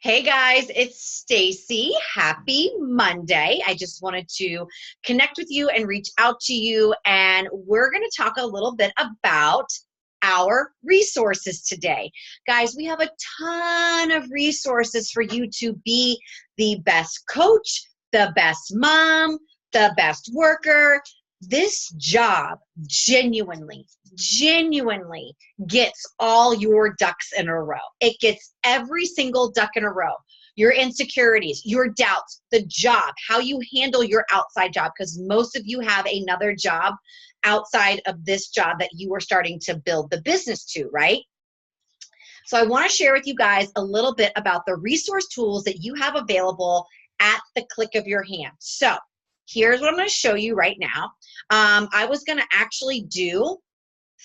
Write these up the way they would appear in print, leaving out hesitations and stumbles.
Hey guys, it's Stacy. Happy Monday. I just wanted to connect with you and reach out to you, and we're going to talk a little bit about our resources today. Guys, we have a ton of resources for you to be the best coach, the best mom, the best worker. This job genuinely gets all your ducks in a row. It gets every single duck in a row. Your insecurities, your doubts, the job, how you handle your outside job, because most of you have another job outside of this job that you are starting to build the business to, right? So I want to share with you guys a little bit about the resource tools that you have available at the click of your hand. So here's what I'm going to show you right now. I was going to actually do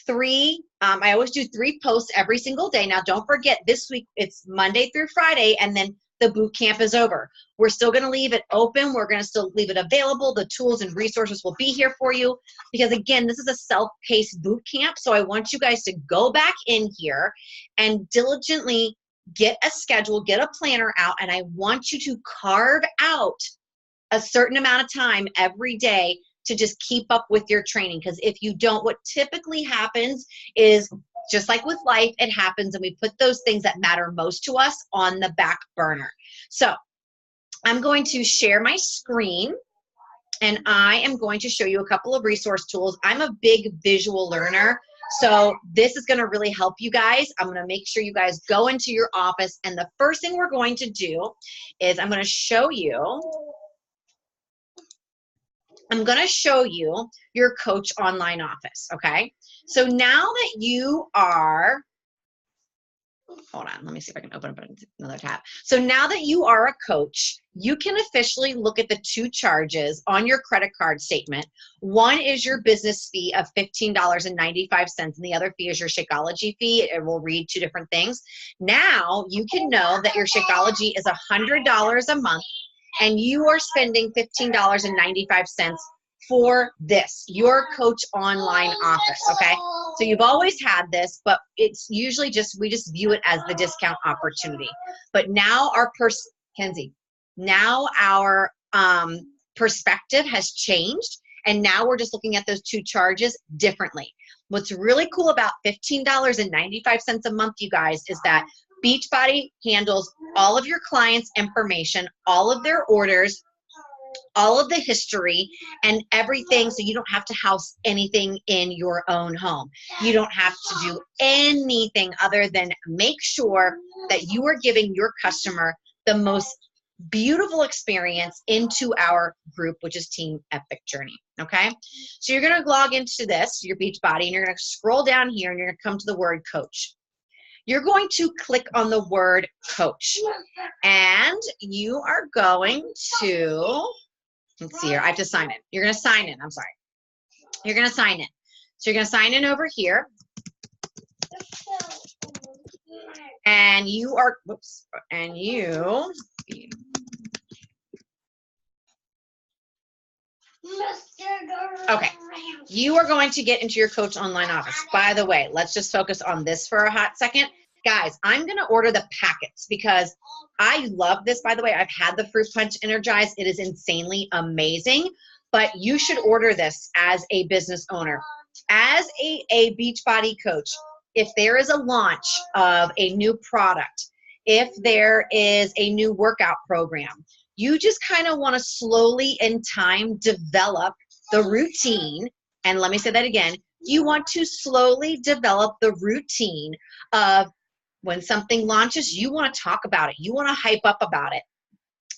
I always do 3 posts every single day. Now, don't forget, this week it's Monday through Friday, and then the boot camp is over. We're still going to leave it open. We're going to still leave it available. The tools and resources will be here for you because, again, this is a self-paced boot camp. So I want you guys to go back in here and diligently get a schedule, get a planner out, and I want you to carve out a certain amount of time every day to just keep up with your training. Because if you don't, what typically happens is, just like with life, it happens and we put those things that matter most to us on the back burner. So I'm going to share my screen and I am going to show you a couple of resource tools. I'm a big visual learner, so this is going to really help you guys. I'm going to make sure you guys go into your office, and the first thing we're going to do is I'm going to show you your Coach Online office, okay? So now that you are, hold on, let me see if I can open up another tab. So now that you are a coach, you can officially look at the 2 charges on your credit card statement. One is your business fee of $15.95, and the other fee is your Shakeology fee. It will read 2 different things. Now you can know that your Shakeology is $100 a month, and you are spending $15.95 for this, your Coach Online office, okay? So you've always had this, but it's usually we just view it as the discount opportunity. But now our perspective has changed, and now we're just looking at those 2 charges differently. What's really cool about $15.95 a month, you guys, is that Beachbody handles all of your clients' information, all of their orders, all of the history and everything, so you don't have to house anything in your own home. You don't have to do anything other than make sure that you are giving your customer the most beautiful experience into our group, which is Team Epic Journey, okay? So you're going to log into this, your Beachbody, and you're going to scroll down here and you're going to come to the word coach. You're going to click on the word coach, and you are going to, let's see here, I have to sign in. You're going to sign in, I'm sorry. You're going to sign in. So you're going to sign in over here. And you are, okay, you are going to get into your Coach Online office. By the way, let's just focus on this for a hot second. Guys, I'm going to order the packets because I love this. By the way, I've had the Fruit Punch Energize. It is insanely amazing, but you should order this as a business owner. As a Beachbody coach, if there is a launch of a new product, if there is a new workout program, you just kind of want to slowly in time develop the routine. And let me say that again. You want to slowly develop the routine of when something launches, you want to talk about it. You want to hype up about it.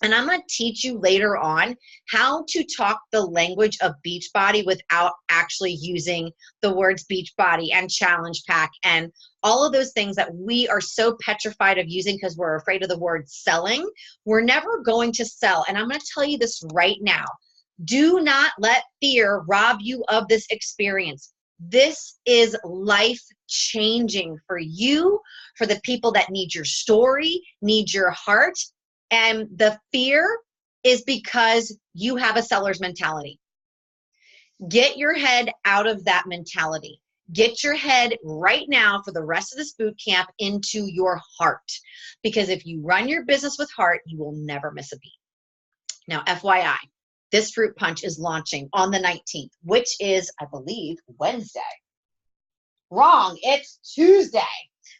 And I'm going to teach you later on how to talk the language of Beachbody without actually using the words Beachbody and Challenge Pack and all of those things that we are so petrified of using because we're afraid of the word selling. We're never going to sell. And I'm going to tell you this right now. Do not let fear rob you of this experience. This is life-changing for you, for the people that need your story, need your heart. And the fear is because you have a seller's mentality. Get your head out of that mentality. Get your head right now for the rest of this boot camp into your heart. Because if you run your business with heart, you will never miss a beat. Now, FYI, this fruit punch is launching on the 19th, which is, I believe, Wednesday. Wrong, it's Tuesday.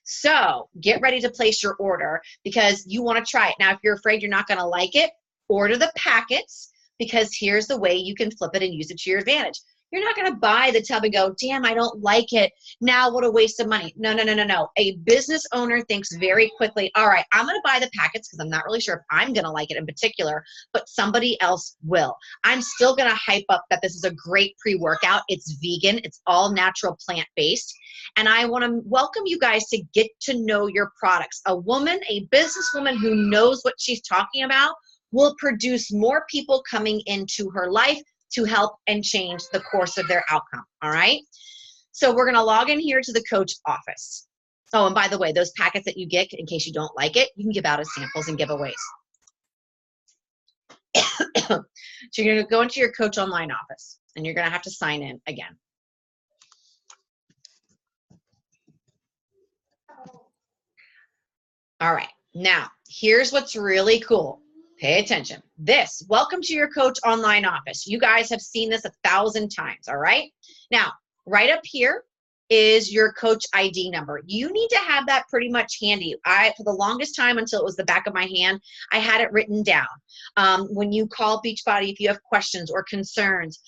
So get ready to place your order because you want to try it. Now, if you're afraid you're not going to like it, order the packets because here's the way you can flip it and use it to your advantage. You're not going to buy the tub and go, damn, I don't like it. Now what a waste of money. No, no, no, no, no. A business owner thinks very quickly, all right, I'm going to buy the packets because I'm not really sure if I'm going to like it in particular, but somebody else will. I'm still going to hype up that this is a great pre-workout. It's vegan. It's all natural plant-based. And I want to welcome you guys to get to know your products. A woman, a businesswoman who knows what she's talking about will produce more people coming into her life to help and change the course of their outcome, all right? So we're gonna log in here to the coach office. Oh, and by the way, those packets that you get, in case you don't like it, you can give out as samples and giveaways. So you're gonna go into your coach online office and you're gonna have to sign in again. All right, now, here's what's really cool. Pay attention. This, welcome to your coach online office. You guys have seen this 1,000 times, all right? Now, right up here is your coach ID number. You need to have that pretty much handy. For the longest time, until it was the back of my hand, I had it written down. When you call Beachbody, if you have questions or concerns,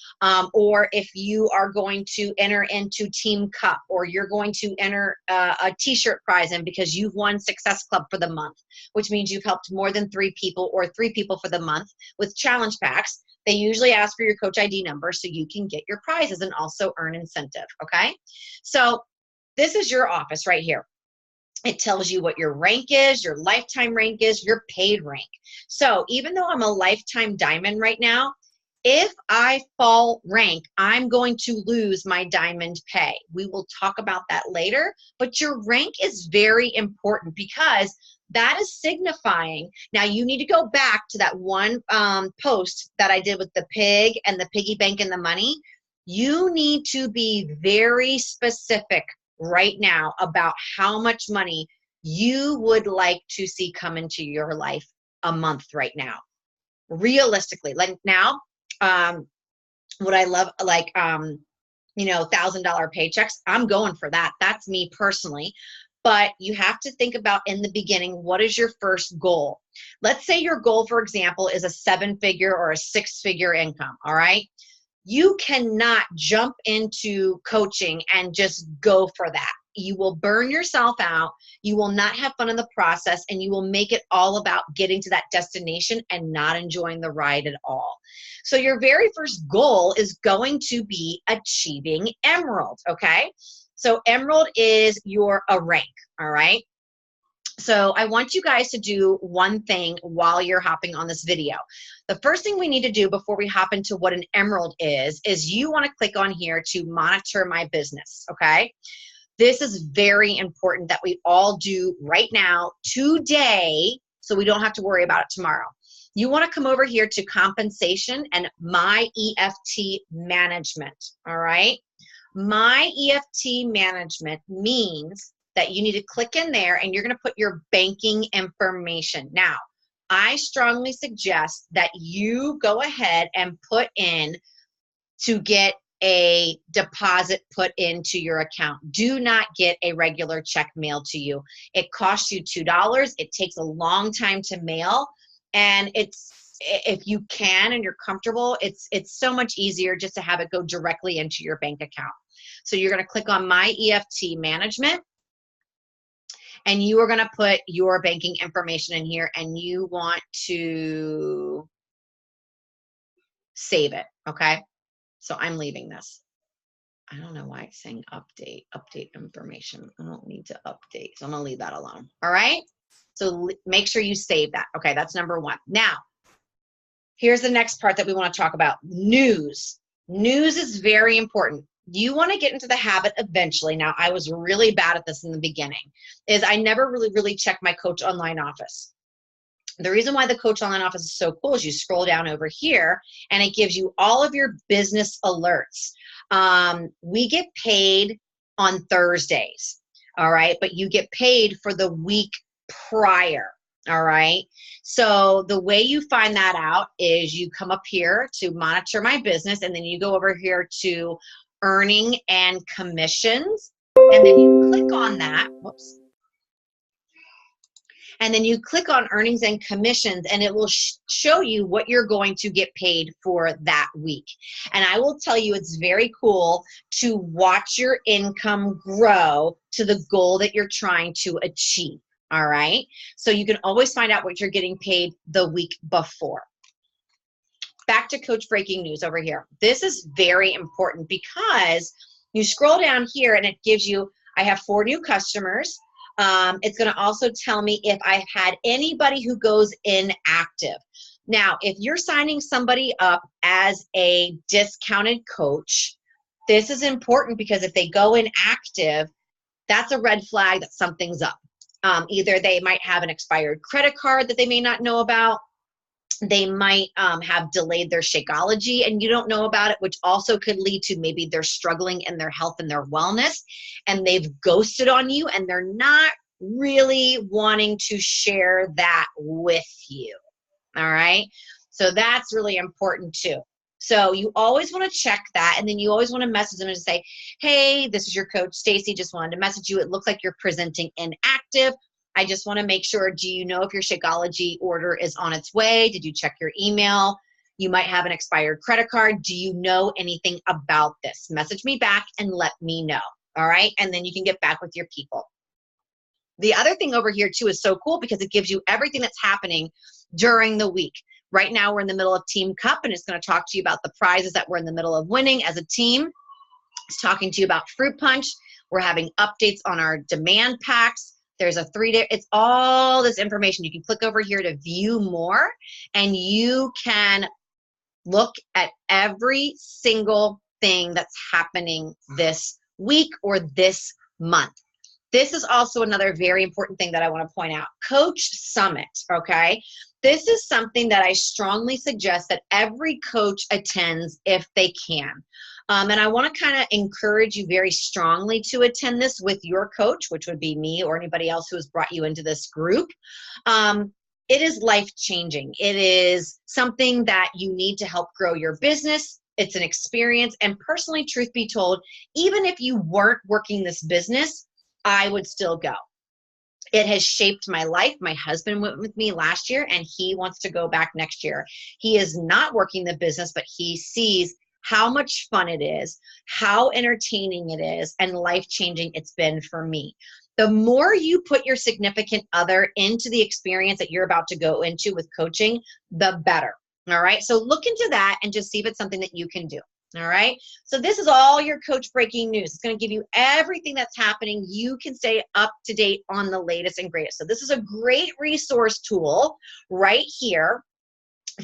or if you are going to enter into Team Cup, or you're going to enter a t-shirt prize in because you've won Success Club for the month, which means you've helped more than 3 people or 3 people for the month with challenge packs. They usually ask for your coach ID number so you can get your prizes and also earn incentive, okay? So this is your office right here. It tells you what your rank is, your lifetime rank is, your paid rank. So even though I'm a lifetime diamond right now, if I fall rank, I'm going to lose my diamond pay. We will talk about that later, but your rank is very important because that is signifying. Now you need to go back to that one post that I did with the pig and the piggy bank and the money. You need to be very specific right now about how much money you would like to see come into your life a month right now. Realistically, like now, what I love, like, you know, $1,000 paychecks, I'm going for that. That's me personally. But you have to think about in the beginning, what is your first goal? Let's say your goal, for example, is a 7-figure or a 6-figure income, all right? You cannot jump into coaching and just go for that. You will burn yourself out, you will not have fun in the process, and you will make it all about getting to that destination and not enjoying the ride at all. So your very first goal is going to be achieving Emerald, okay? So Emerald is a rank, all right? So I want you guys to do one thing while you're hopping on this video. The first thing we need to do before we hop into what an Emerald is you want to click on here to monitor my business, okay? This is very important that we all do right now, today, so we don't have to worry about it tomorrow. You want to come over here to compensation and my EFT management, all right? My EFT management means that you need to click in there and you're going to put your banking information. Now, I strongly suggest that you go ahead and put in to get a deposit put into your account. Do not get a regular check mailed to you. It costs you $2. It takes a long time to mail, and if you can and you're comfortable, it's so much easier just to have it go directly into your bank account. So you're going to click on my EFT management, and you are going to put your banking information in here, and you want to save it, okay? So I'm leaving this. I don't know why it's saying update information. I don't need to update, so I'm going to leave that alone, all right? So make sure you save that. Okay, that's number 1. Now, here's the next part that we want to talk about, news. News is very important. You want to get into the habit eventually. Now, I was really bad at this in the beginning, is I never really checked my Coach Online office. The reason why the Coach Online office is so cool is you scroll down over here and it gives you all of your business alerts. We get paid on Thursdays. All right. But you get paid for the week prior. All right. So the way you find that out is you come up here to monitor my business, and then you go over here to earning and commissions. And then you click on that. Whoops. And then you click on earnings and commissions, and it will show you what you're going to get paid for that week. And I will tell you, it's very cool to watch your income grow to the goal that you're trying to achieve. All right. So you can always find out what you're getting paid the week before. Back to Coach Breaking News over here. This is very important because you scroll down here and it gives you, I have 4 new customers. It's going to also tell me if I've had anybody who goes inactive. Now, if you're signing somebody up as a discounted coach, this is important because if they go inactive, that's a red flag that something's up. Either they might have an expired credit card that they may not know about. They might have delayed their Shakeology and you don't know about it, which also could lead to maybe they're struggling in their health and their wellness, and they've ghosted on you and they're not really wanting to share that with you. All right. So that's really important too. So you always want to check that, and then you always want to message them and say, hey, this is your coach, Stacy, just wanted to message you. It looks like you're presenting inactive. I just want to make sure, do you know if your Shakeology order is on its way? Did you check your email? You might have an expired credit card. Do you know anything about this? Message me back and let me know. All right. And then you can get back with your people. The other thing over here too is so cool because it gives you everything that's happening during the week. Right now we're in the middle of Team Cup, and it's going to talk to you about the prizes that we're in the middle of winning as a team. It's talking to you about Fruit Punch. We're having updates on our demand packs. There's a 3-day, it's all this information. You can click over here to view more, and you can look at every single thing that's happening this week or this month. This is also another very important thing that I want to point out. Coach Summit, okay? This is something that I strongly suggest that every coach attends if they can. And I want to kind of encourage you very strongly to attend this with your coach, which would be me or anybody else who has brought you into this group. It is life-changing. It is something that you need to help grow your business. It's an experience. And personally, truth be told, even if you weren't working this business, I would still go. It has shaped my life. My husband went with me last year, and he wants to go back next year. He is not working the business, but he sees how much fun it is, how entertaining it is, and life-changing it's been for me. The more you put your significant other into the experience that you're about to go into with coaching, the better. All right. So look into that and just see if it's something that you can do. All right. So this is all your Coach Breaking News. It's going to give you everything that's happening. You can stay up to date on the latest and greatest. So this is a great resource tool right here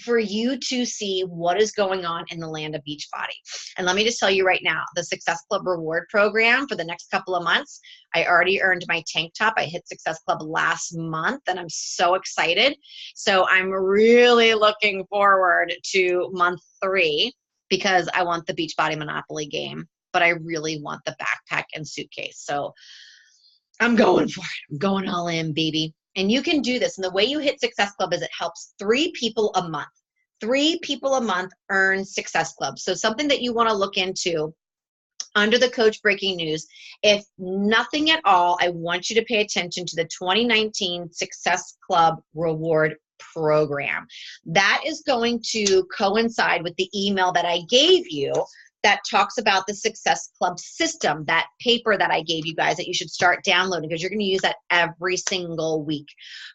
for you to see what is going on in the land of Beachbody. And let me just tell you right now, the Success Club reward program for the next couple of months, I already earned my tank top. I hit Success Club last month, and I'm so excited. So I'm really looking forward to month 3 because I want the Beachbody Monopoly game, but I really want the backpack and suitcase. So I'm going for it. I'm going all in, baby. And you can do this. And the way you hit Success Club is it helps 3 people a month. 3 people a month earn Success Club. So something that you want to look into under the Coach Breaking News, if nothing at all, I want you to pay attention to the 2019 Success Club Reward Program. That is going to coincide with the email that I gave you that talks about the Success Club system, that paper that I gave you guys that you should start downloading because you're going to use that every single week.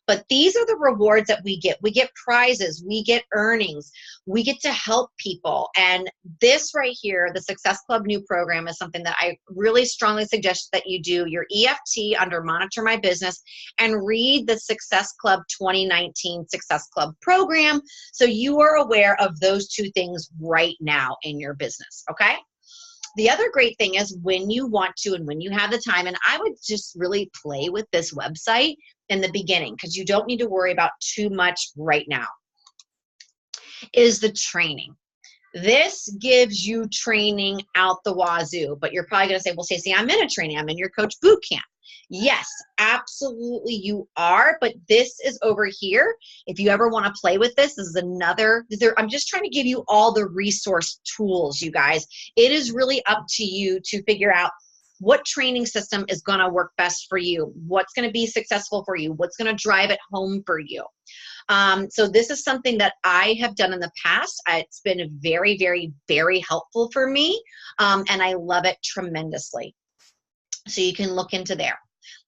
But these are the rewards that we get. We get prizes, we get earnings, we get to help people. And this right here, the Success Club new program, is something that I really strongly suggest that you do your EFT under Monitor My Business and read the Success Club 2019 Success Club program so you are aware of those 2 things right now in your business. Okay. The other great thing is when you want to and when you have the time, and I would just really play with this website in the beginning because you don't need to worry about too much right now, is the training. This gives you training out the wazoo, but you're probably going to say, well, Stacey, I'm in a training. I'm in your coach boot camp. Yes, absolutely you are, but this is over here. If you ever want to play with this is another, I'm just trying to give you all the resource tools, you guys. It is really up to you to figure out what training system is going to work best for you, what's going to be successful for you, what's going to drive it home for you. So this is something that I have done in the past. It's been very, very, very helpful for me, and I love it tremendously. So you can look into there.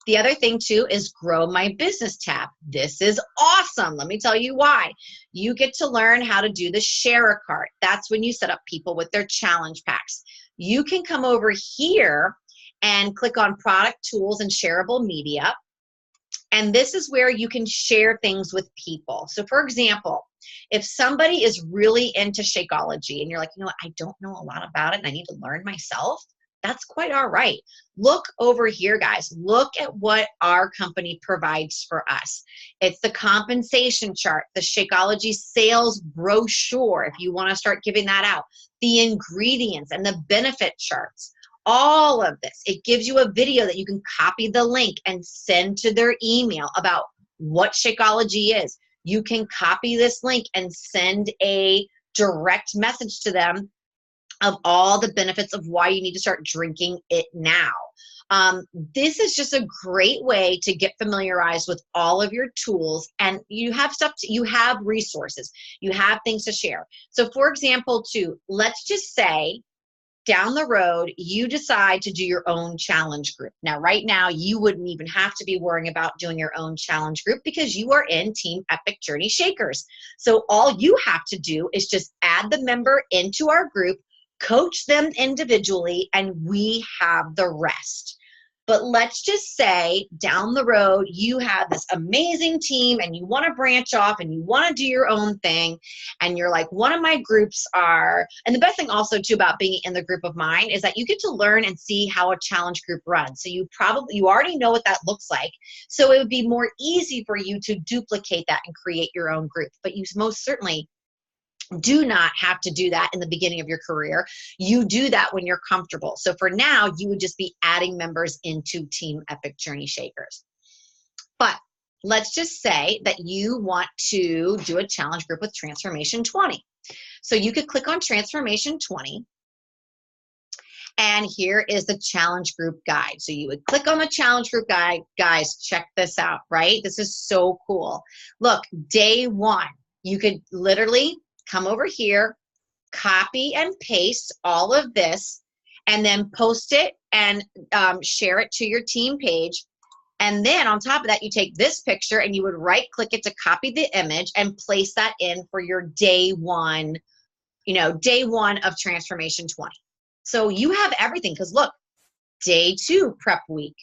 The other thing too is Grow My Business tab. This is awesome. Let me tell you why. You get to learn how to do the share a cart. That's when you set up people with their challenge packs. You can come over here and click on product tools and shareable media. And this is where you can share things with people. So for example, if somebody is really into Shakeology and you're like, you know what, I don't know a lot about it and I need to learn myself, that's quite all right. Look over here, guys. Look at what our company provides for us. It's the compensation chart, the Shakeology sales brochure, if you want to start giving that out, the ingredients and the benefit charts. All of this. It gives you a video that you can copy the link and send to their email about what Shakeology is. You can copy this link and send a direct message to them of all the benefits of why you need to start drinking it now. This is just a great way to get familiarized with all of your tools, and you have stuff, you have resources, you have things to share. So for example, too, let's just say down the road, you decide to do your own challenge group. Now, right now, you wouldn't even have to be worrying about doing your own challenge group because you are in Team Epic Journey Shakers. So all you have to do is just add the member into our group, coach them individually, and we have the rest. But let's just say down the road, you have this amazing team and you want to branch off and you want to do your own thing. And you're like, one of my groups are, and the best thing also too about being in the group of mine is that you get to learn and see how a challenge group runs. So you already know what that looks like. So it would be more easy for you to duplicate that and create your own group. But you most certainly do not have to do that in the beginning of your career. You do that when you're comfortable. So for now, you would just be adding members into Team Epic Journey Shakers. But let's just say that you want to do a challenge group with Transformation 20. So you could click on Transformation 20. And here is the challenge group guide. So you would click on the challenge group guide. Guys, check this out, right? This is so cool. Look, day one, you could literally come over here, copy and paste all of this, and then post it and share it to your team page. And then on top of that, you take this picture and you would right click it to copy the image and place that in for your day one, day one of Transformation 20. So you have everything, because look, day two prep week.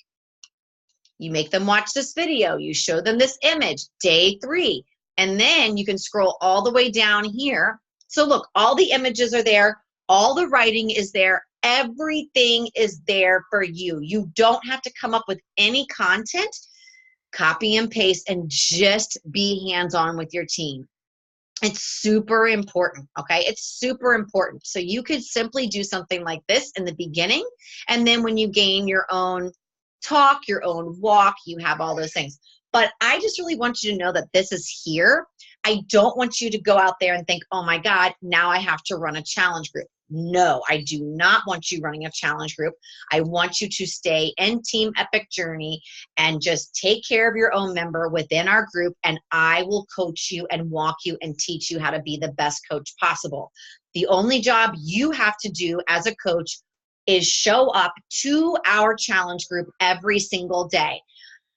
You make them watch this video, you show them this image, day three. And then you can scroll all the way down here. So look, all the images are there. All the writing is there. Everything is there for you. You don't have to come up with any content. Copy and paste and just be hands-on with your team. It's super important, okay? It's super important. So you could simply do something like this in the beginning. And then when you gain your own talk, your own walk, you have all those things. But I just really want you to know that this is here. I don't want you to go out there and think, oh my God, now I have to run a challenge group. No, I do not want you running a challenge group. I want you to stay in Team Epic Journey and just take care of your own member within our group, and I will coach you and walk you and teach you how to be the best coach possible. The only job you have to do as a coach is show up to our challenge group every single day.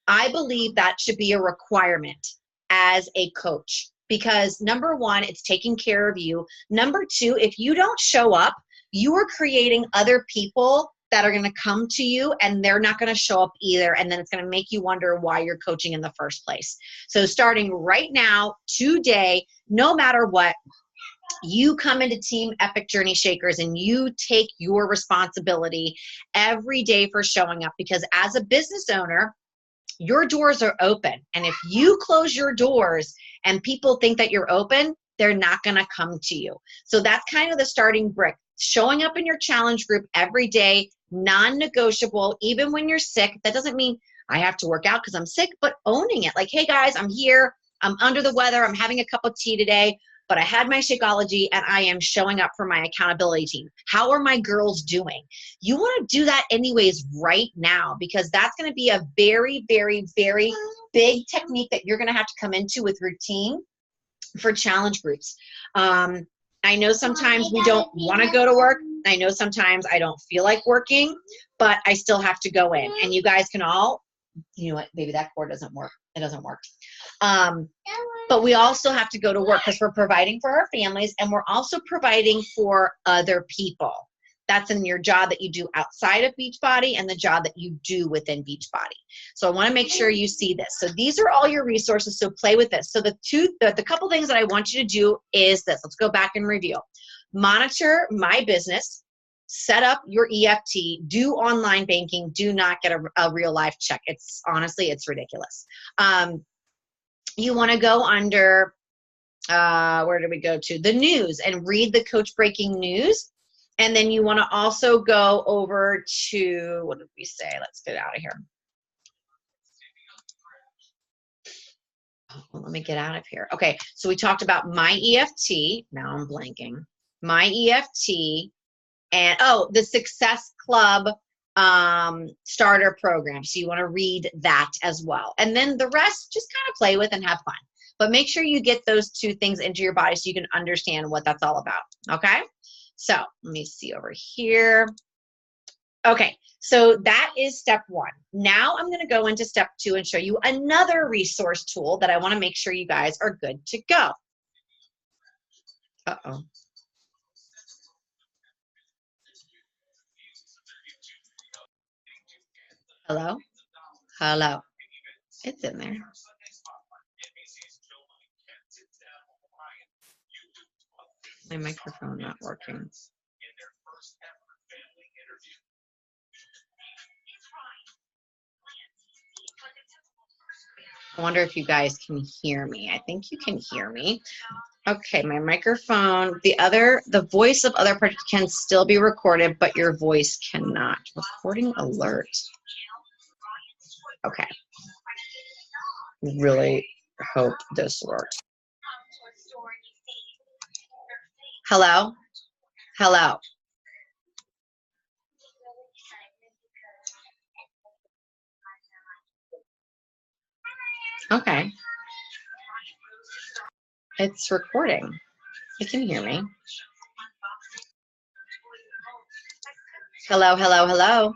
I believe that should be a requirement as a coach, because number one, it's taking care of you. Number two, if you don't show up, you are creating other people that are going to come to you and they're not going to show up either. And then it's going to make you wonder why you're coaching in the first place. So starting right now, today, no matter what, you come into Team Epic Journey Shakers and you take your responsibility every day for showing up, because as a business owner, your doors are open. And if you close your doors and people think that you're open, they're not going to come to you. So that's kind of the starting brick. Showing up in your challenge group every day, non-negotiable, even when you're sick. That doesn't mean I have to work out because I'm sick, but owning it. Like, hey guys, I'm here. I'm under the weather. I'm having a cup of tea today, but I had my Shakeology and I am showing up for my accountability team. How are my girls doing? You want to do that anyways right now, because that's going to be a very, very, very big technique that you're going to have to come into with routine for challenge groups. I know sometimes we don't want to go to work. I know sometimes I don't feel like working, but I still have to go in. And you guys can all, you know what, maybe that cord doesn't work. It doesn't work. But we also have to go to work because we're providing for our families and we're also providing for other people. That's in your job that you do outside of Beachbody and the job that you do within Beachbody. So I want to make sure you see this. So these are all your resources, so play with this. So the couple things that I want you to do is this. Let's go back and review. Monitor My Business, set up your EFT, do online banking, do not get a real life check. It's honestly, it's ridiculous. You want to go under, where do we go to? The news and read the Coach Breaking News. And then you want to also go over to, what did we say? Let's get out of here. Oh, let me get out of here. Okay, so we talked about My EFT. Now I'm blanking. My EFT and, oh, the Success Club starter program. So you want to read that as well. And then the rest, just kind of play with and have fun. But make sure you get those two things into your body so you can understand what that's all about, okay? So let me see over here. Okay, so that is step one. Now I'm going to go into step two and show you another resource tool that I want to make sure you guys are good to go. Uh-oh. Hello? Hello. It's in there. My microphone not working. I wonder if you guys can hear me. I think you can hear me. Okay, my microphone, the voice of other participants can still be recorded, but your voice cannot. Recording alert. Okay. Really hope this works. Hello? Hello? Okay. It's recording. You can hear me. Hello, hello, hello.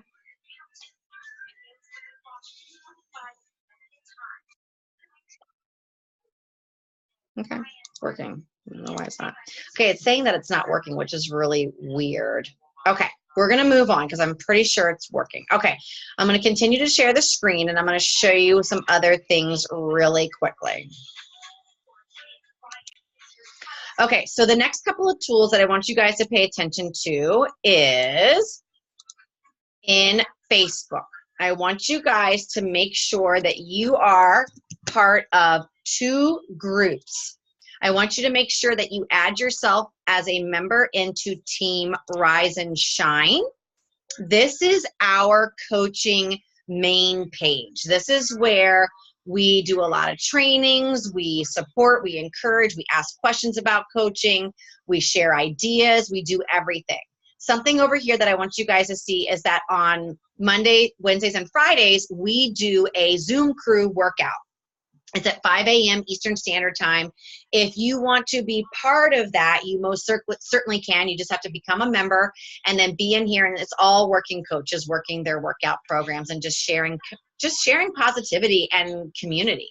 Okay, it's working. I don't know why it's not. Okay, it's saying that it's not working, which is really weird. Okay, we're going to move on because I'm pretty sure it's working. Okay, I'm going to continue to share the screen and I'm going to show you some other things really quickly. Okay, so the next couple of tools that I want you guys to pay attention to is in Facebook. I want you guys to make sure that you are part of 2 groups. I want you to make sure that you add yourself as a member into Team Rise and Shine. This is our coaching main page. This is where we do a lot of trainings, we support, we encourage, we ask questions about coaching, we share ideas, we do everything. Something over here that I want you guys to see is that on Monday, Wednesdays, and Fridays, we do a Zoom crew workout. It's at 5 a.m. Eastern Standard Time. If you want to be part of that, you most certainly can. You just have to become a member and then be in here, and it's all working coaches working their workout programs and just sharing positivity and community.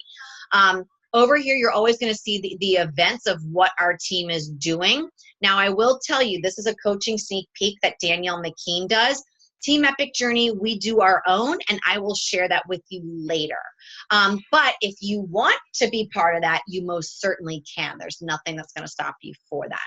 Over here, you're always going to see the events of what our team is doing. Now, I will tell you, this is a coaching sneak peek that Danielle McKean does. Team Epic Journey, we do our own, and I will share that with you later. But if you want to be part of that, you most certainly can. There's nothing that's going to stop you for that.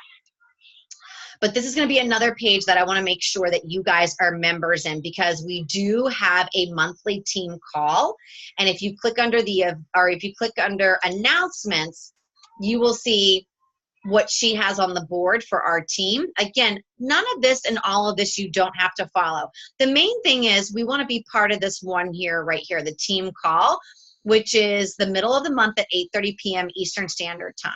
But this is going to be another page that I want to make sure that you guys are members in, because we do have a monthly team call. And if you click under if you click under announcements, you will see what she has on the board for our team. Again, none of this and all of this you don't have to follow. The main thing is we want to be part of this one here, right here, the team call, which is the middle of the month at 8:30 p.m. Eastern Standard Time.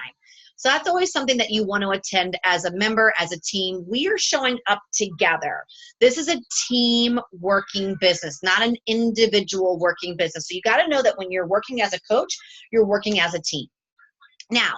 So that's always something that you want to attend as a member, as a team. We are showing up together. This is a team working business, not an individual working business. So you got to know that when you're working as a coach, you're working as a team. Now,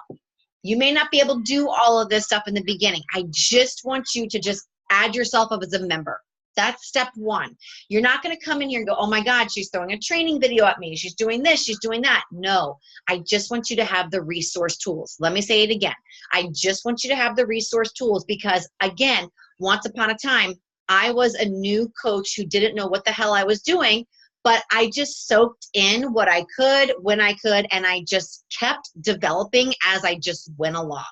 you may not be able to do all of this stuff in the beginning. I just want you to just add yourself up as a member. That's step one. You're not going to come in here and go, oh my God, she's throwing a training video at me. She's doing this, she's doing that. No, I just want you to have the resource tools. Let me say it again. I just want you to have the resource tools because, again, once upon a time, I was a new coach who didn't know what the hell I was doing, but I just soaked in what I could, when I could, and I just kept developing as I just went along.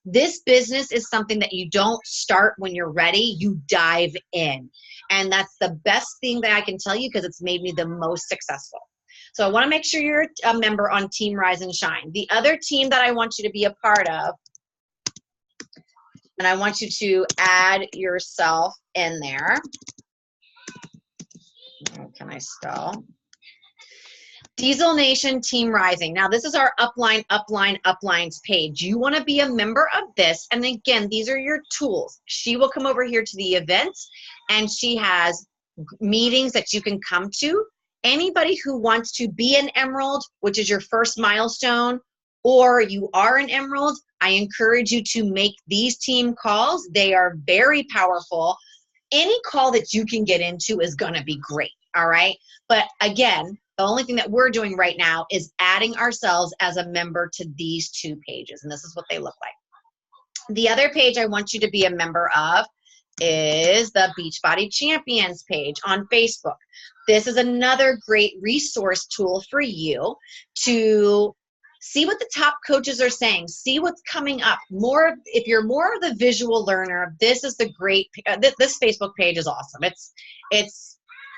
This business is something that you don't start when you're ready, you dive in. And that's the best thing that I can tell you because it's made me the most successful. So I want to make sure you're a member on Team Rise and Shine. The other team that I want you to be a part of, and I want you to add yourself in there. Can I spell? Diesel Nation Team Rising. Now, this is our uplines page. You want to be a member of this. And again, these are your tools. She will come over here to the events, and she has meetings that you can come to. Anybody who wants to be an Emerald, which is your first milestone, or you are an Emerald, I encourage you to make these team calls. They are very powerful. Any call that you can get into is going to be great, all right? But again, the only thing that we're doing right now is adding ourselves as a member to these two pages, and this is what they look like. The other page I want you to be a member of is the Beachbody Champions page on Facebook. This is another great resource tool for you to see what the top coaches are saying, see what's coming up. More, if you're more of the visual learner, this is the great, this Facebook page is awesome.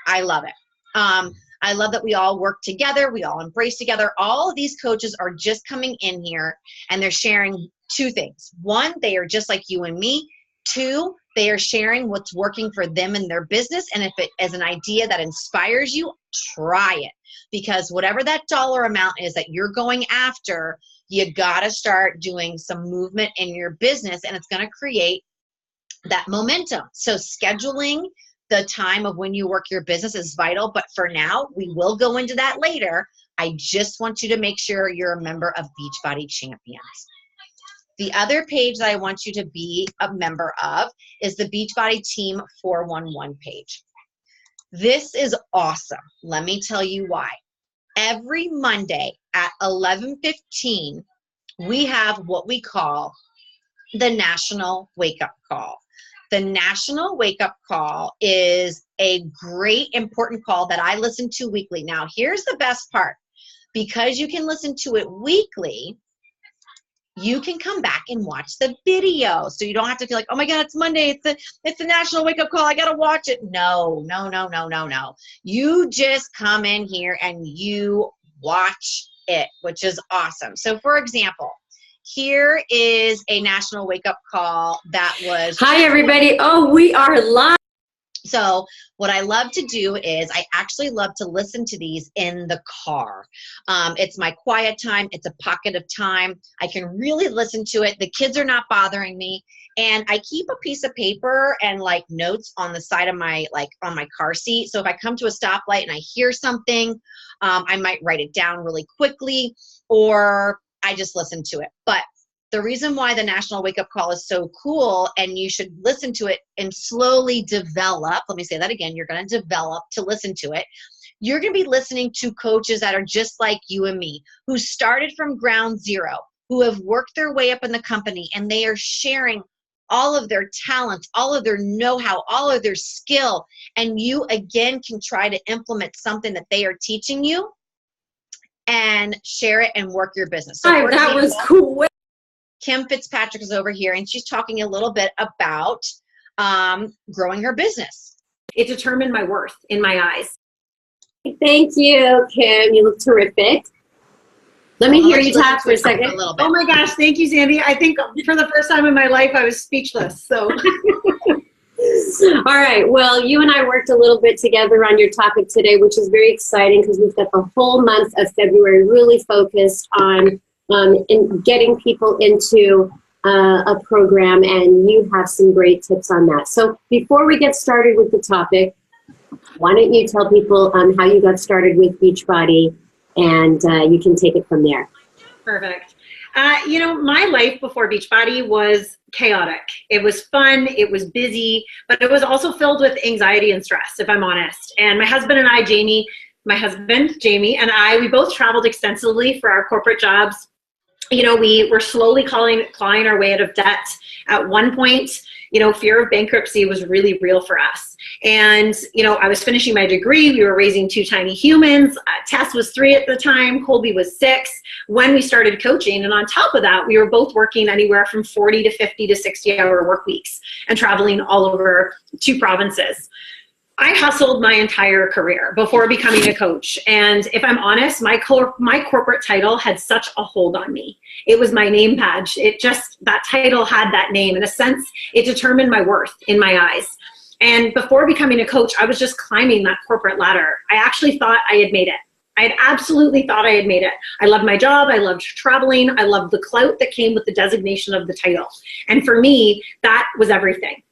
I love it. I love that we all work together, we all embrace together. All of these coaches are just coming in here and they're sharing two things. One, they are just like you and me. Two, they are sharing what's working for them in their business. And if it is an idea that inspires you, try it. Because whatever that dollar amount is that you're going after, you got to start doing some movement in your business, and it's going to create that momentum. So scheduling the time of when you work your business is vital, but for now, we will go into that later. I just want you to make sure you're a member of Beachbody Champions. The other page that I want you to be a member of is the Beachbody Team 411 page. This is awesome. Let me tell you why. Every Monday at 11:15, we have what we call the National Wake Up Call. The National Wake Up Call is a great, important call that I listen to weekly. Now, here's the best part. Because you can listen to it weekly, you can come back and watch the video. So you don't have to feel like, oh my God, it's Monday. It's the National Wake Up Call. I got to watch it. No. You just come in here and you watch it, which is awesome. So for example, here is a National Wake Up Call that was. Hi, everybody. Oh, we are live. So what I love to do is I actually love to listen to these in the car. It's my quiet time. It's a pocket of time. I can really listen to it. The kids are not bothering me. And I keep a piece of paper and like notes on the side of my, like on my car seat. So if I come to a stoplight and I hear something, I might write it down really quickly, or I just listen to it. But the reason why the National Wake Up Call is so cool, and you should listen to it and slowly develop, let me say that again, you're going to develop to listen to it. You're going to be listening to coaches that are just like you and me, who started from ground zero, who have worked their way up in the company, and they are sharing all of their talents, all of their know-how, all of their skill, and you again can try to implement something that they are teaching you and share it and work your business. So Hi, that was cool. Kim Fitzpatrick is over here, and she's talking a little bit about growing her business. It determined my worth in my eyes. Thank you, Kim. You look terrific. Let me Well, hear let's you listen talk to for a it talk second. a little bit. Oh my gosh, thank you, Sandy. I think for the first time in my life, I was speechless. So, All right. Well, you and I worked a little bit together on your topic today, which is very exciting because we've got the whole month of February really focused on in getting people into a program, and you have some great tips on that. So before we get started with the topic, why don't you tell people how you got started with Beachbody, and you can take it from there. perfect. My life before Beachbody was chaotic. It was fun, it was busy, but it was also filled with anxiety and stress, if I'm honest. And my husband, Jamie, and I, we both traveled extensively for our corporate jobs. We were slowly clawing our way out of debt. At one point, fear of bankruptcy was really real for us. And, I was finishing my degree. We were raising 2 tiny humans. Tess was 3 at the time. Colby was 6 when we started coaching. And on top of that, we were both working anywhere from 40 to 50 to 60-hour work weeks and traveling all over 2 provinces. I hustled my entire career before becoming a coach. And if I'm honest, my corporate title had such a hold on me. It was my name badge. That title had that name. In a sense, it determined my worth in my eyes. And before becoming a coach, I was just climbing that corporate ladder. I actually thought I had made it. I had absolutely thought I had made it. I loved my job. I loved traveling. I loved the clout that came with the designation of the title. And for me, that was everything.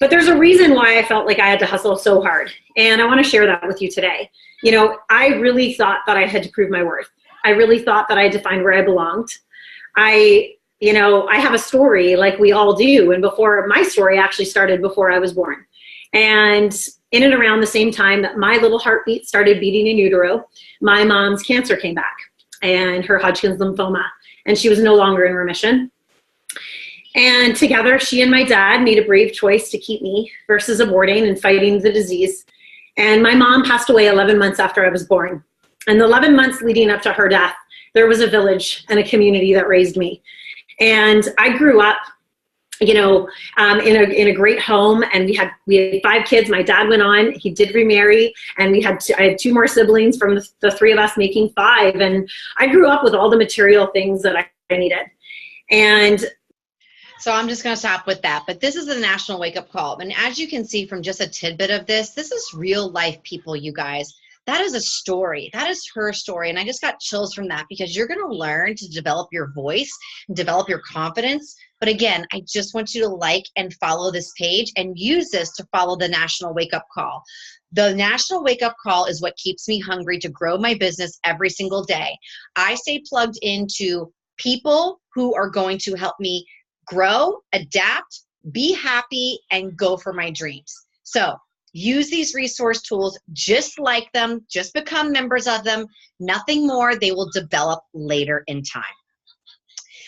But there's a reason why I felt like I had to hustle so hard. And I want to share that with you today. I really thought that I had to prove my worth. I really thought that I had to find where I belonged. I have a story like we all do. And my story actually started before I was born. And in and around the same time that my little heartbeat started beating in utero, my mom's cancer came back and her Hodgkin's lymphoma. And she was no longer in remission. And together, she and my dad made a brave choice to keep me versus aborting and fighting the disease. And my mom passed away 11 months after I was born. And the 11 months leading up to her death, there was a village and a community that raised me. And I grew up, in a great home, and we had 5 kids. My dad went on; he did remarry, and I had 2 more siblings from the 3 of us, making 5. And I grew up with all the material things that I needed. And so I'm just going to stop with that. But this is the National Wake Up Call. And as you can see from just a tidbit of this is real life people, you guys. That is a story. That is her story. And I just got chills from that because you're going to learn to develop your voice, develop your confidence. But again, I just want you to like and follow this page and use this to follow the National Wake Up Call. The National Wake Up Call is what keeps me hungry to grow my business every single day. I stay plugged into people who are going to help me grow, adapt, be happy, and go for my dreams. So use these resource tools, just like them, just become members of them, nothing more. They will develop later in time.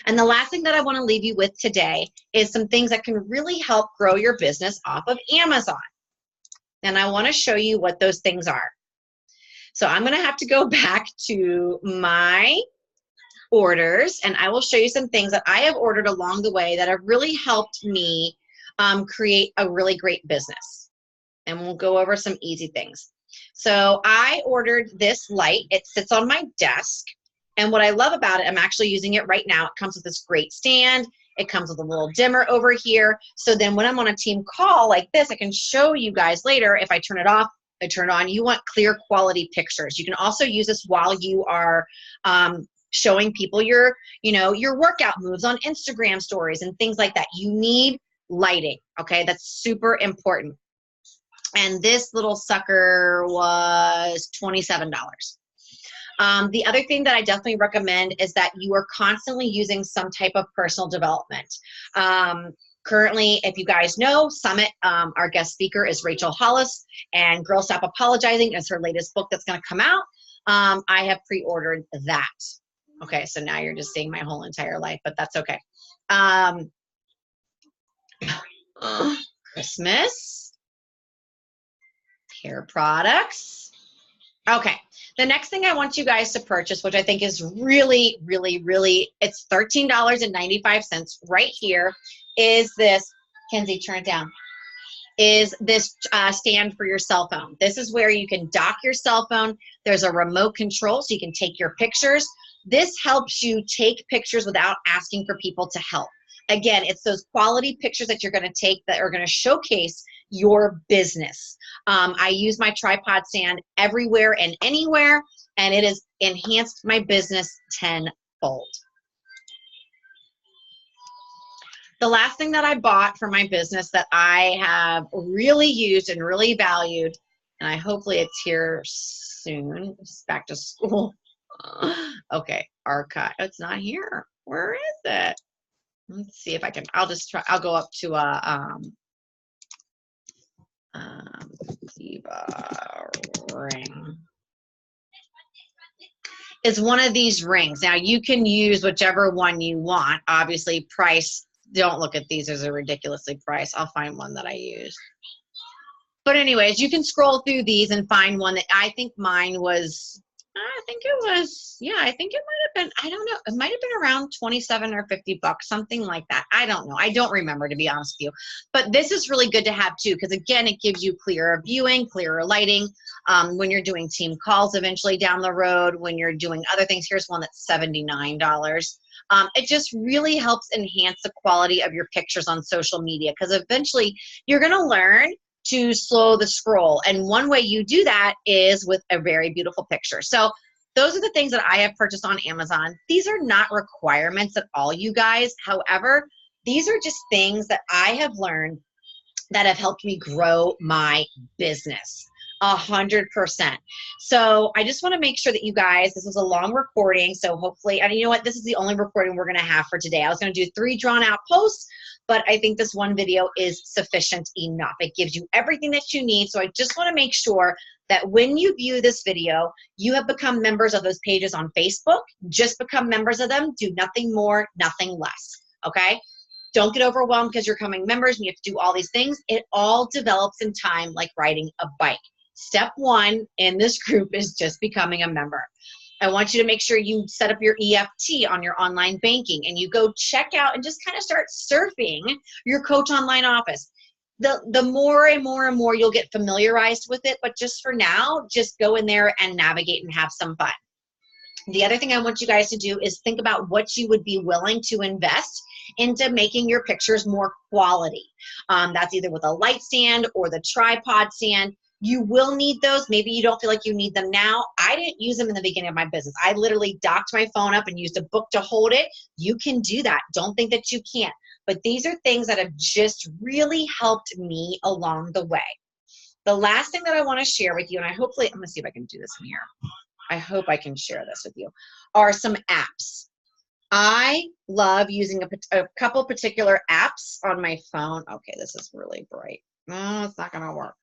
And the last thing that I want to leave you with today is some things that can really help grow your business off of Amazon. And I want to show you what those things are. So I'm going to have to go back to my orders, and I will show you some things that I have ordered along the way that have really helped me create a really great business. And we'll go over some easy things. So I ordered this light. It sits on my desk. And what I love about it, I'm actually using it right now. It comes with this great stand. It comes with a little dimmer over here. So then when I'm on a team call like this, I can show you guys later. If I turn it off, I turn it on. You want clear quality pictures. You can also use this while you are showing people your workout moves on Instagram stories and things like that. You need lighting, okay? That's super important. And this little sucker was $27. The other thing that I definitely recommend is that you are constantly using some type of personal development. Currently, if you guys know, Summit, our guest speaker is Rachel Hollis, and Girl Stop Apologizing is her latest book that's going to come out. I have pre-ordered that. Okay, so now you're just seeing my whole entire life, but that's okay. Christmas, hair products. Okay, the next thing I want you guys to purchase, which I think is really, really, really, it's $13.95 right here, is this, Kenzie, turn it down, is this stand for your cell phone. This is where you can dock your cell phone. There's a remote control so you can take your pictures. This helps you take pictures without asking for people to help. Again, it's those quality pictures that you're going to take that are going to showcase your business. I use my tripod stand everywhere and anywhere, and it has enhanced my business tenfold. The last thing that I bought for my business that I have really used and really valued, and hopefully it's here soon, it's back to school. Okay, archive, it's not here. Where is it? Let's see if I can, I'll just try, I'll go up to Diva ring. It's one of these rings. Now you can use whichever one you want. Obviously price, don't look at these as a ridiculously priced. I'll find one that I use. But anyways, you can scroll through these and find one that I think mine was, I think it was, yeah, I think it might have been, I don't know, it might have been around 27 or 50 bucks, something like that. I don't know. I don't remember, to be honest with you. But this is really good to have too, because again, it gives you clearer viewing, clearer lighting. When you're doing team calls eventually down the road, when you're doing other things, here's one that's $79. It just really helps enhance the quality of your pictures on social media, because eventually you're going to learn to slow the scroll. And one way you do that is with a very beautiful picture. So those are the things that I have purchased on Amazon. These are not requirements at all, you guys. However, these are just things that I have learned that have helped me grow my business 100%. So I just want to make sure that you guys, this is a long recording. So hopefully, and you know what, this is the only recording we're going to have for today. I was going to do 3 drawn out posts, but I think this one video is sufficient enough. It gives you everything that you need. So I just want to make sure that when you view this video, you have become members of those pages on Facebook. Just become members of them. Do nothing more, nothing less. Okay? Don't get overwhelmed because you're becoming members and you have to do all these things. It all develops in time like riding a bike. Step 1 in this group is just becoming a member. I want you to make sure you set up your EFT on your online banking and you go check out and just kind of start surfing your Coach Online Office. The more and more and more you'll get familiarized with it, but just for now, just go in there and navigate and have some fun. The other thing I want you guys to do is think about what you would be willing to invest into making your pictures more quality. That's either with a light stand or the tripod stand. You will need those. Maybe you don't feel like you need them now. I didn't use them in the beginning of my business. I literally docked my phone up and used a book to hold it. You can do that. Don't think that you can't. But these are things that have just really helped me along the way. The last thing that I want to share with you, and I'm going to see if I can do this in here. I hope I can share this with you, are some apps. I love using a couple particular apps on my phone. Okay, this is really bright. No, it's not going to work.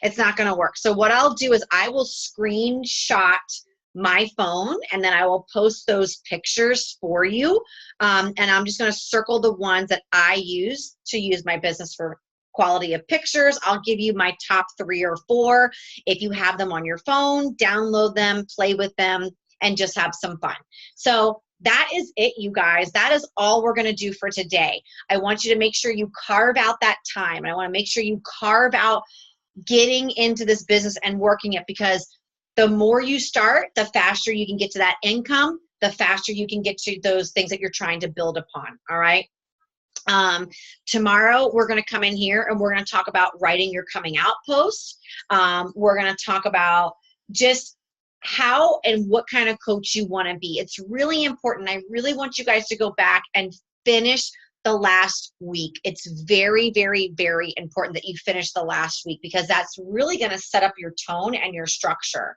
It's not going to work. So what I'll do is I will screenshot my phone and then I will post those pictures for you. And I'm just going to circle the ones that I use to use my business for quality of pictures. I'll give you my top 3 or 4. If you have them on your phone, download them, play with them, and just have some fun. So that is it, you guys. That is all we're going to do for today. I want you to make sure you carve out that time. And I want to make sure you carve out getting into this business and working it, because the more you start, the faster you can get to that income, the faster you can get to those things that you're trying to build upon. All right. Tomorrow we're going to come in here and we're going to talk about writing your coming out post. We're going to talk about just how and what kind of coach you want to be. It's really important. I really want you guys to go back and finish the last week. It's very, very, very important that you finish the last week, because that's really going to set up your tone and your structure.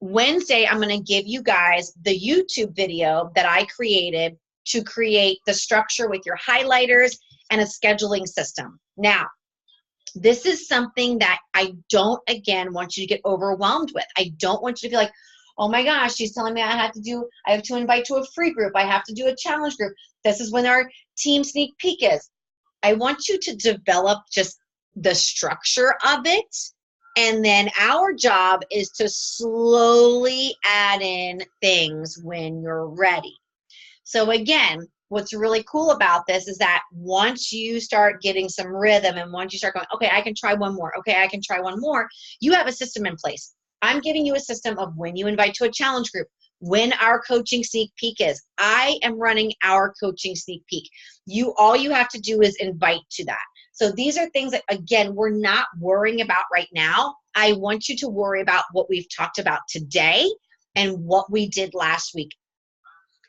Wednesday, I'm going to give you guys the YouTube video that I created to create the structure with your highlighters and a scheduling system. Now, this is something that I don't, again, want you to get overwhelmed with. I don't want you to feel like, oh my gosh, she's telling me I have to invite to a free group. I have to do a challenge group. This is when our team sneak peek is. I want you to develop just the structure of it. And then our job is to slowly add in things when you're ready. So again, what's really cool about this is that once you start getting some rhythm and once you start going, okay, I can try one more. Okay, I can try one more. You have a system in place. I'm giving you a system of when you invite to a challenge group, when our coaching sneak peek is. I am running our coaching sneak peek. All you have to do is invite to that. So these are things that, again, we're not worrying about right now. I want you to worry about what we've talked about today and what we did last week.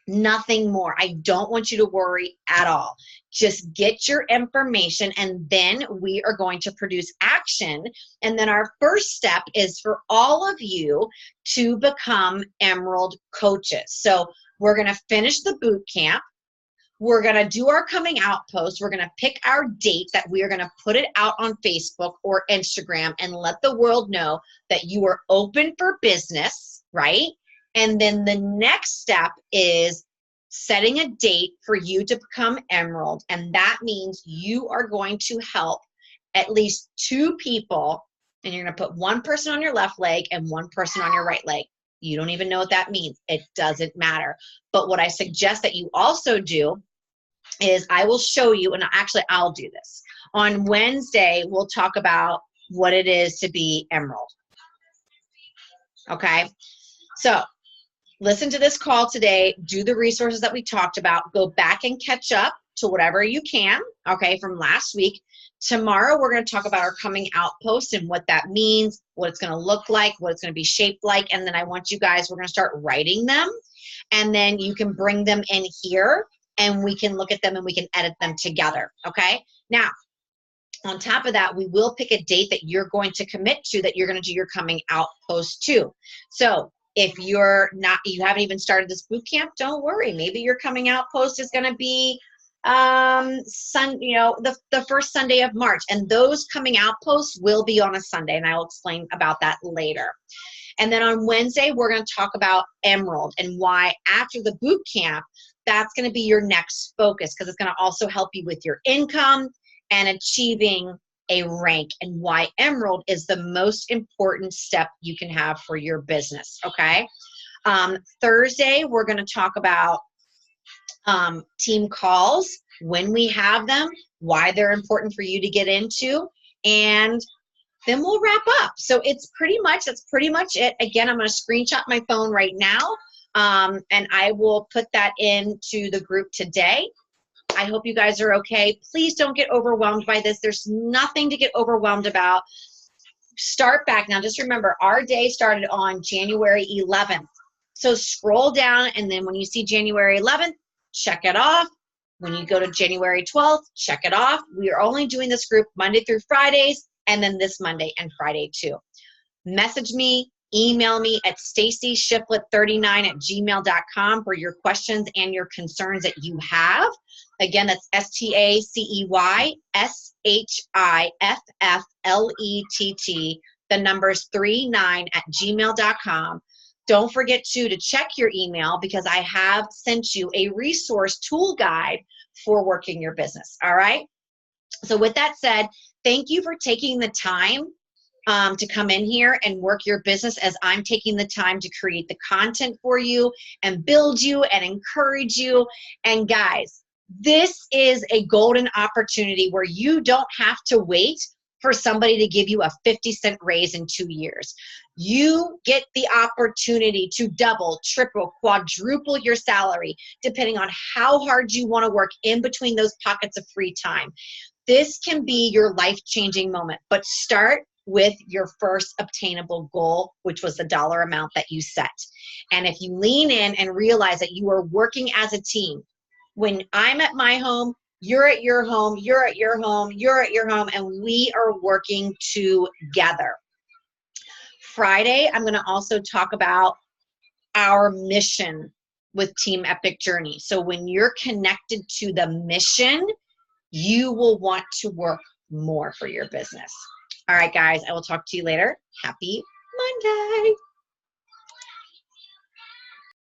Nothing more. I don't want you to worry at all. Just get your information, and then we are going to produce action. And then our first step is for all of you to become Emerald coaches. So we're going to finish the boot camp. We're going to do our coming out post. We're going to pick our date that we are going to put it out on Facebook or Instagram and let the world know that you are open for business, right? And then the next step is setting a date for you to become Emerald. And that means you are going to help at least 2 people, and you're going to put 1 person on your left leg and 1 person on your right leg. You don't even know what that means. It doesn't matter. But what I suggest that you also do is I will show you, and actually I'll do this. On Wednesday, we'll talk about what it is to be Emerald. Okay? So listen to this call today, do the resources that we talked about, go back and catch up to whatever you can, okay, from last week. Tomorrow, we're going to talk about our coming out post and what that means, what it's going to look like, what it's going to be shaped like, and then I want you guys, we're going to start writing them, and then you can bring them in here, and we can look at them and we can edit them together, okay? Now, on top of that, we will pick a date that you're going to commit to, that you're going to do your coming out post to. So if you haven't even started this boot camp, don't worry. Maybe your coming out post is going to be the first Sunday of March, and those coming out posts will be on a Sunday, and I will explain about that later. And then on Wednesday, we're going to talk about Emerald and why after the boot camp, that's going to be your next focus, because it's going to also help you with your income and achieving a rank, and why Emerald is the most important step you can have for your business, okay? Thursday, we're going to talk about team calls, when we have them, why they're important for you to get into, and then we'll wrap up. So that's pretty much it. Again, I'm going to screenshot my phone right now, and I will put that into the group today. I hope you guys are okay. Please don't get overwhelmed by this. There's nothing to get overwhelmed about. Start back. Now, just remember, our day started on January 11th. So scroll down, and then when you see January 11th, check it off. When you go to January 12th, check it off. We are only doing this group Monday through Fridays, and then this Monday and Friday too. Message me, email me at stacyshiflett39@gmail.com for your questions and your concerns that you have. Again, that's STACEYSHIFFLETT, the numbers 39@gmail.com. Don't forget to check your email, because I have sent you a resource tool guide for working your business, all right? So with that said, thank you for taking the time to come in here and work your business, as I'm taking the time to create the content for you and build you and encourage you. And guys, this is a golden opportunity where you don't have to wait for somebody to give you a 50-cent raise in 2 years. You get the opportunity to double, triple, quadruple your salary, depending on how hard you want to work in between those pockets of free time. This can be your life-changing moment, but start with your first obtainable goal, which was the dollar amount that you set. And if you lean in and realize that you are working as a team, when I'm at my home, you're at your home, you're at your home, you're at your home, and we are working together. Friday, I'm going to also talk about our mission with Team Epic Journey. So when you're connected to the mission, you will want to work more for your business. All right, guys, I will talk to you later. Happy Monday.